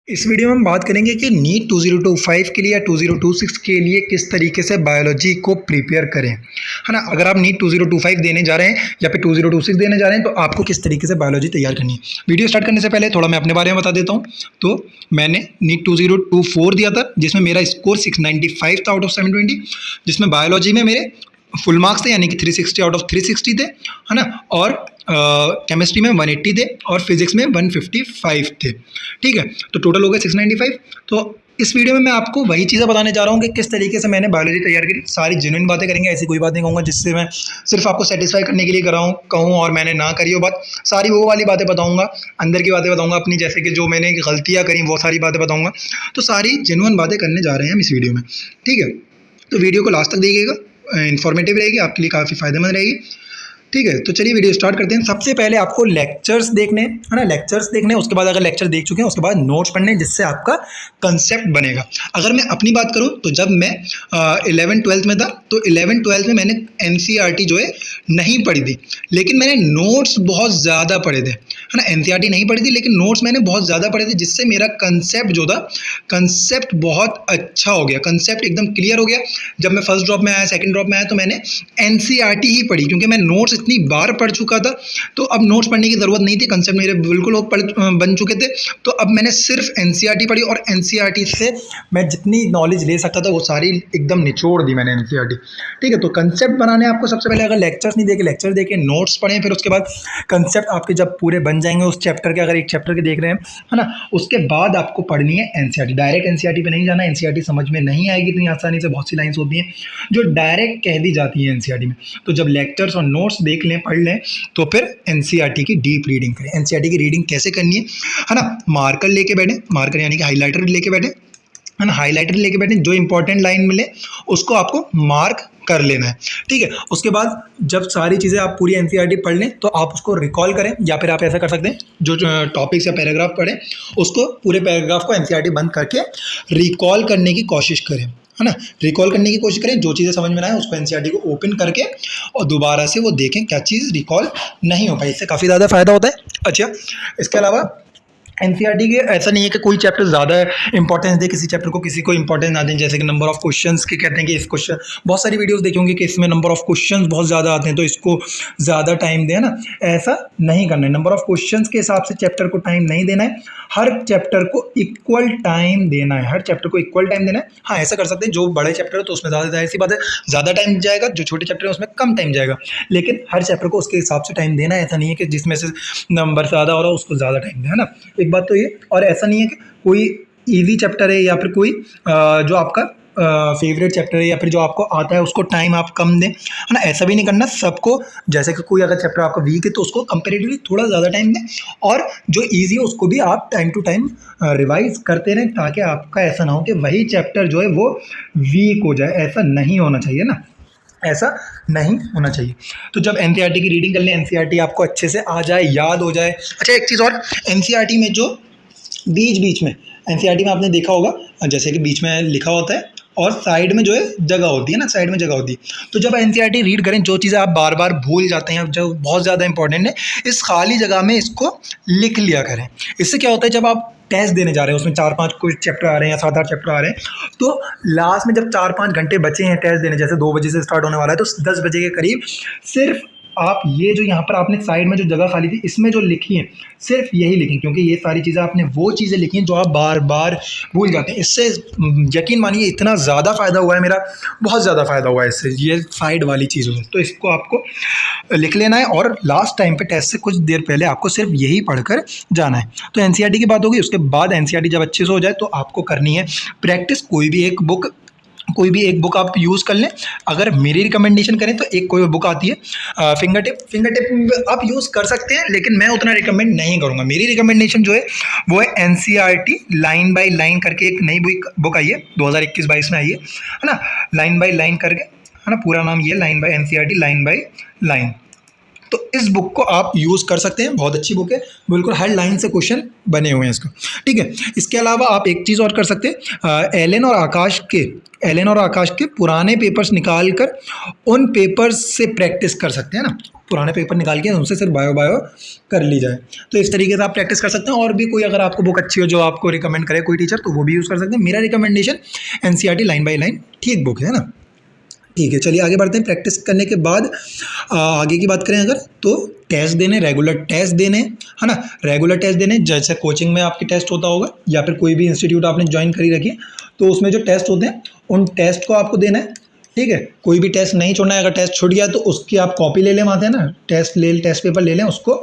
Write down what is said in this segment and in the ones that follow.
इस वीडियो में हम बात करेंगे कि नीट 2025 के लिए या 2026 के लिए किस तरीके से बायोलॉजी को प्रिपेयर करें, है ना। अगर आप नीट 2025 देने जा रहे हैं या फिर 2026 देने जा रहे हैं तो आपको किस तरीके से बायोलॉजी तैयार करनी है। वीडियो स्टार्ट करने से पहले थोड़ा मैं अपने बारे में बता देता हूँ। तो मैंने नीट 2024 दिया था जिसमें मेरा स्कोर 695 था आउट ऑफ 720, जिसमें बायोलॉजी में मेरे फुल मार्क्स थे यानी कि 360 आउट ऑफ 360 थे, है ना। और केमिस्ट्री में 180 थे और फिजिक्स में 155 थे। ठीक है, तो टोटल हो गए 695। तो इस वीडियो में मैं आपको वही चीज़ें बताने जा रहा हूँ कि किस तरीके से मैंने बायोलॉजी तैयार करी। सारी जेन्युइन बातें करेंगे, ऐसी कोई बात नहीं कहूँगा जिससे मैं सिर्फ आपको सेटिस्फाई करने के लिए कहूँ और मैंने ना करी हो बात। सारी वो वाली बातें बताऊँगा, अंदर की बातें बताऊँगा अपनी, जैसे कि जो मैंने गलतियाँ करी वो सारी बातें बताऊँगा। तो सारी जेन्युइन बातें करने जा रहे हैं हम इस वीडियो में। ठीक है, तो वीडियो को लास्ट तक देखिएगा, इन्फॉर्मेटिव रहेगी, आपके लिए काफ़ी फायदेमंद रहेगी। ठीक है, तो चलिए वीडियो स्टार्ट करते हैं। सबसे पहले आपको लेक्चर्स देखने हैं, है ना। लेक्चर्स देखने हैं, उसके बाद अगर लेक्चर देख चुके हैं उसके बाद नोट्स पढ़ने हैं, जिससे आपका कंसेप्ट बनेगा। अगर मैं अपनी बात करूं तो जब मैं 11th-12th में था तो 11th-12th में मैंने NCERT जो है नहीं पढ़ी थी, लेकिन मैंने नोट्स बहुत ज़्यादा पढ़े थे, है ना। NCERT नहीं पढ़ी थी लेकिन नोट्स मैंने बहुत ज़्यादा पढ़े थे, जिससे मेरा कंसेप्ट जो था, कंसेप्ट बहुत अच्छा हो गया, कंसेप्ट एकदम क्लियर हो गया। जब मैं फर्स्ट ड्रॉप में आया, सेकंड ड्रॉप में आया, तो मैंने NCERT ही पढ़ी, क्योंकि मैं नोट्स इतनी बार पढ़ चुका था तो अब नोट्स पढ़ने की ज़रूरत नहीं थी, कंसेप्ट मेरे बिल्कुल बन चुके थे। तो अब मैंने सिर्फ NCERT पढ़ी और NCERT से मैं जितनी नॉलेज ले सकता था वो सारी एकदम निचोड़ दी मैंने NCERT। ठीक है, तो कंसेप्ट बनाने आपको सबसे पहले अगर लेक्चर्स नहीं देखे, लेक्चर देखे, नोट्स पढ़ें, फिर उसके बाद कंसेप्ट आपके जब पूरे बन जाएंगे उस चैप्टर के, अगर एक चैप्टर के देख रहे हैं, है ना, उसके बाद आपको पढ़नी है NCERT। डायरेक्ट NCERT पे नहीं जाना, NCERT समझ में नहीं आएगी इतनी आसानी से। बहुत सी लाइन्स होती हैं जो डायरेक्ट कह दी जाती हैं NCERT में। तो जब लेक्चर्स और नोट्स देख लें, पढ़ लें, तो फिर NCERT की डीप रीडिंग करें। NCERT की रीडिंग कैसे करनी है ना। मार्कर लेके बैठे, मार्कर यानी कि हाईलाइटर लेके बैठे, है ना। हाईलाइटर लेके बैठे, जो इंपॉर्टेंट लाइन मिले उसको आपको मार्क कर लेना है। ठीक है, उसके बाद जब सारी चीज़ें आप पूरी NCERT पढ़ लें तो आप उसको रिकॉल करें, या फिर आप ऐसा कर सकते हैं जो टॉपिक्स या पैराग्राफ पढ़ें उसको, पूरे पैराग्राफ को NCERT बंद करके रिकॉल करने की कोशिश करें, है ना। रिकॉल करने की कोशिश करें, जो चीज़ें समझ में ना आए उसको NCERT को ओपन करके और दोबारा से वो देखें क्या चीज़ रिकॉल नहीं हो पाई। इससे काफ़ी ज़्यादा फायदा होता है। अच्छा, इसके अलावा NCERT के ऐसा नहीं है कि कोई चैप्टर ज़्यादा इंपॉर्टेंस दे किसी चैप्टर को, किसी को इंपॉर्टेंस ना दें। जैसे कि नंबर ऑफ क्वेश्चंस के कहते हैं कि इस क्वेश्चन, बहुत सारी वीडियोस देखे होंगे कि इसमें नंबर ऑफ क्वेश्चंस बहुत ज़्यादा आते हैं तो इसको ज़्यादा टाइम दें, ना। ऐसा नहीं करना है, नंबर ऑफ क्वेश्चंस के हिसाब से चैप्टर को टाइम नहीं देना है, हर चैप्टर को इक्वल टाइम देना है, हर चैप्टर को इक्वल टाइम देना है। हाँ, ऐसा कर सकते हैं, जो बड़े चैप्टर है तो उसमें ज़्यादा, जाहिर सी बात है ज़्यादा टाइम जाएगा, जो छोटे चैप्टर है उसमें कम टाइम जाएगा, लेकिन हर चैप्टर को उसके हिसाब से टाइम देना है। ऐसा नहीं है कि जिसमें से नंबर ज़्यादा हो रहा है उसको ज़्यादा टाइम दें, है ना। एक बात तो ये, और ऐसा नहीं है कि कोई इजी चैप्टर है या फिर कोई जो आपका फेवरेट चैप्टर है या फिर जो आपको आता है उसको टाइम आप कम दें, है ना। ऐसा भी नहीं करना सबको। जैसे कि कोई अगर चैप्टर आपका वीक है तो उसको कंपेरेटिवली थोड़ा ज़्यादा टाइम दें, और जो इजी है उसको भी आप टाइम टू टाइम रिवाइज करते रहें, ताकि आपका ऐसा ना हो कि वही चैप्टर जो है वो वीक हो जाए। ऐसा नहीं होना चाहिए ना, ऐसा नहीं होना चाहिए। तो जब NCERT की रीडिंग कर लें, NCERT आपको अच्छे से आ जाए, याद हो जाए। अच्छा, एक चीज़ और, NCERT में जो बीच में NCERT में आपने देखा होगा जैसे कि बीच में लिखा होता है और साइड में जो है जगह होती है ना, साइड में जगह होती है। तो जब NCERT रीड करें, जो चीज़ें आप बार बार भूल जाते हैं, जो बहुत ज़्यादा इंपॉर्टेंट है, इस खाली जगह में इसको लिख लिया करें। इससे क्या होता है, जब आप टेस्ट देने जा रहे हैं, उसमें 4-5 कोई चैप्टर आ रहे हैं या 7-8 चैप्टर आ रहे हैं, तो लास्ट में जब 4-5 घंटे बचे हैं टेस्ट देने, जैसे 2 बजे से स्टार्ट होने वाला है तो 10 बजे के करीब सिर्फ आप ये जो यहाँ पर आपने साइड में जो जगह खाली थी इसमें जो लिखी है सिर्फ यही लिखें, क्योंकि ये सारी चीज़ें आपने वो चीज़ें लिखी हैं जो आप बार बार भूल जाते हैं। इससे यकीन मानिए इतना ज़्यादा फ़ायदा हुआ है मेरा, बहुत ज़्यादा फ़ायदा हुआ है इससे, ये साइड वाली चीज़ों से। तो इसको आपको लिख लेना है और लास्ट टाइम पे टेस्ट से कुछ देर पहले आपको सिर्फ यही पढ़कर जाना है। तो NCERT की बात होगी। उसके बाद NCERT जब अच्छे से हो जाए तो आपको करनी है प्रैक्टिस। कोई भी एक बुक आप यूज़ कर लें। अगर मेरी रिकमेंडेशन करें तो एक कोई बुक आती है फिंगर टिप आप यूज़ कर सकते हैं, लेकिन मैं उतना रिकमेंड नहीं करूँगा। मेरी रिकमेंडेशन जो है वो है NCERT लाइन बाय लाइन करके एक नई बुक आई है, 2021-22 में आई है ना। लाइन बाय लाइन करके, है ना, पूरा नाम ये line by NCERT line by line. तो इस बुक को आप यूज़ कर सकते हैं, बहुत अच्छी बुक है, बिल्कुल हर लाइन से क्वेश्चन बने हुए हैं इसको। ठीक है, इसके अलावा आप एक चीज़ और कर सकते हैं, एलन और आकाश के पुराने पेपर्स निकाल कर उन पेपर्स से प्रैक्टिस कर सकते हैं ना। पुराने पेपर निकाल के उनसे सिर्फ बायो कर ली जाए। तो इस तरीके से आप प्रैक्टिस कर सकते हैं। और भी कोई अगर आपको बुक अच्छी हो जो आपको रिकमेंड करे कोई टीचर, तो वो भी यूज़ कर सकते हैं। मेरा recommendation NCERT line by line ठीक बुक है ना। ठीक है, चलिए आगे बढ़ते हैं। प्रैक्टिस करने के बाद आगे की बात करें अगर, तो टेस्ट देने, रेगुलर टेस्ट देने, है ना। रेगुलर टेस्ट देने, जैसे कोचिंग में आपकी टेस्ट होता होगा या फिर कोई भी इंस्टीट्यूट आपने ज्वाइन करी रखी है, तो उसमें जो टेस्ट होते हैं उन टेस्ट को आपको देना है। ठीक है, कोई भी टेस्ट नहीं छोड़ना है। अगर टेस्ट छूट गया तो उसकी आप कॉपी ले लें, वहाँ से ना टेस्ट पेपर ले लें, उसको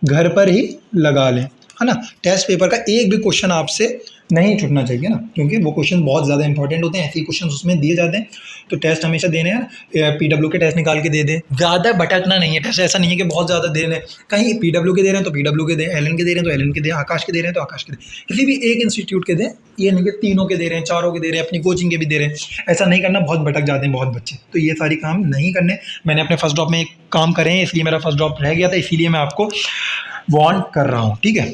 घर पर ही लगा लें, है ना। टेस्ट पेपर का एक भी क्वेश्चन आपसे नहीं छूटना चाहिए ना, क्योंकि वो क्वेश्चन बहुत ज़्यादा इंपॉर्टेंट होते हैं। ऐसे ही क्वेश्चन उसमें दिए जाते हैं, तो टेस्ट हमेशा देने हैं। PW के टेस्ट निकाल के दे दें, ज़्यादा भटकना नहीं है टेस्ट। ऐसा नहीं है कि बहुत ज़्यादा दे रहे हैं, कहीं PW के दे रहे हैं तो PW के दें, LN के दे रहे हैं तो LN के दें, आकाश के दे रहे हैं तो आकाश के दें, किसी भी एक इंस्टीट्यूट के दें। ये नहीं कि तीनों के दे रहे हैं, चारों के दे रहे हैं, अपनी कोचिंग के भी दे रहे हैं। ऐसा नहीं करना, बहुत भटक जाते हैं बहुत बच्चे। तो ये सारी काम नहीं करने। मैंने अपने फर्स्ट ड्रॉप में एक काम करे हैं, इसलिए मेरा फर्स्ट ड्रॉप रह गया था, इसीलिए मैं आपको वार्न कर रहा हूँ। ठीक है,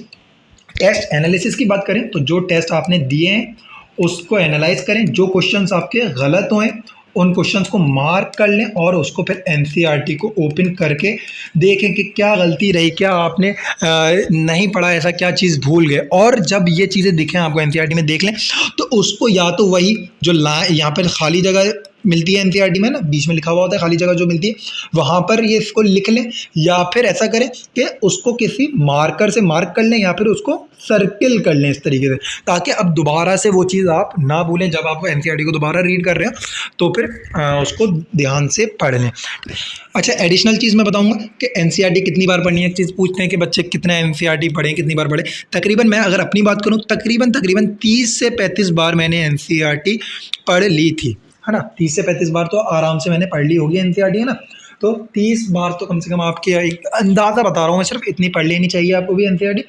टेस्ट एनालिसिस की बात करें तो जो टेस्ट आपने दिए हैं उसको एनालाइज करें। जो क्वेश्चंस आपके गलत हुए उन क्वेश्चंस को मार्क कर लें और उसको फिर NCERT को ओपन करके देखें कि क्या गलती रही, क्या आपने नहीं पढ़ा, ऐसा क्या चीज़ भूल गए। और जब ये चीज़ें दिखें आपको NCERT में, देख लें, तो उसको या तो वही जो यहाँ पर खाली जगह मिलती है NCERT में ना, बीच में लिखा हुआ होता है खाली जगह जो मिलती है, वहाँ पर ये इसको लिख लें, या फिर ऐसा करें कि उसको किसी मार्कर से मार्क कर लें या फिर उसको सर्किल कर लें इस तरीके से, ताकि अब दोबारा से वो चीज़ आप ना भूलें। जब आप NCERT को दोबारा रीड कर रहे हैं तो फिर उसको ध्यान से पढ़ लें। अच्छा, एडिशनल चीज़ मैं बताऊंगा कि NCERT कितनी बार पढ़नी है। एक चीज़ पूछते हैं कि बच्चे कितना NCERT पढ़ें, कितनी बार पढ़ें। तकरीबन मैं अगर अपनी बात करूँ, तकरीबन 30 से 35 बार मैंने NCERT पढ़ ली थी, है ना। 30 से 35 बार तो आराम से मैंने पढ़ ली होगी NCERT, है ना। तो 30 बार तो कम से कम, आपके एक अंदाज़ा बता रहा हूँ मैं, सिर्फ इतनी पढ़ लेनी चाहिए आपको भी NCERT।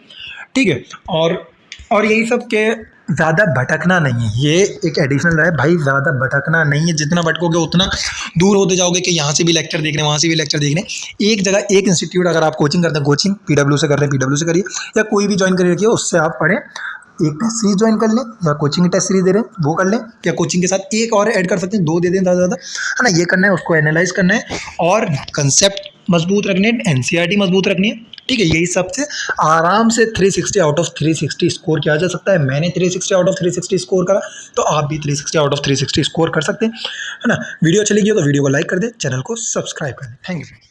ठीक है, और यही सब के ज़्यादा भटकना नहीं है, ये एक एडिशनल है भाई। ज़्यादा भटकना नहीं है, जितना भटकोगे उतना दूर होते जाओगे कि यहाँ से भी लेक्चर देख रहे हैं, वहाँ से भी लेक्चर देख रहे हैं। एक जगह एक इंस्टीट्यूट अगर आप कोचिंग करते हैं, कोचिंग PW से कर रहे हैं PW से करिए, या कोई भी ज्वाइन कर रखिए उससे आप पढ़ें। एक टेस्ट सीरीज ज्वाइन कर लें, या कोचिंग की टेस्ट सीरीज दे रहे हैं वो कर लें, या कोचिंग के साथ एक और ऐड कर सकते हैं, 2 दे दें ज़्यादा, है ना। ये करना है, उसको एनालाइज करना है और कंसेप्ट मजबूत रखने हैं, NCERT मजबूत रखनी है। ठीक है, यही सबसे आराम से 360 आउट ऑफ 360 स्कोर किया जा सकता है। मैंने 360 आउट ऑफ 360 स्कोर करा, तो आप भी 360 आउट ऑफ 360 स्कोर कर सकते हैं, है ना। वीडियो अच्छी लगी हो तो वीडियो को लाइक कर दें, चैनल को सब्सक्राइब कर दें। Thank you.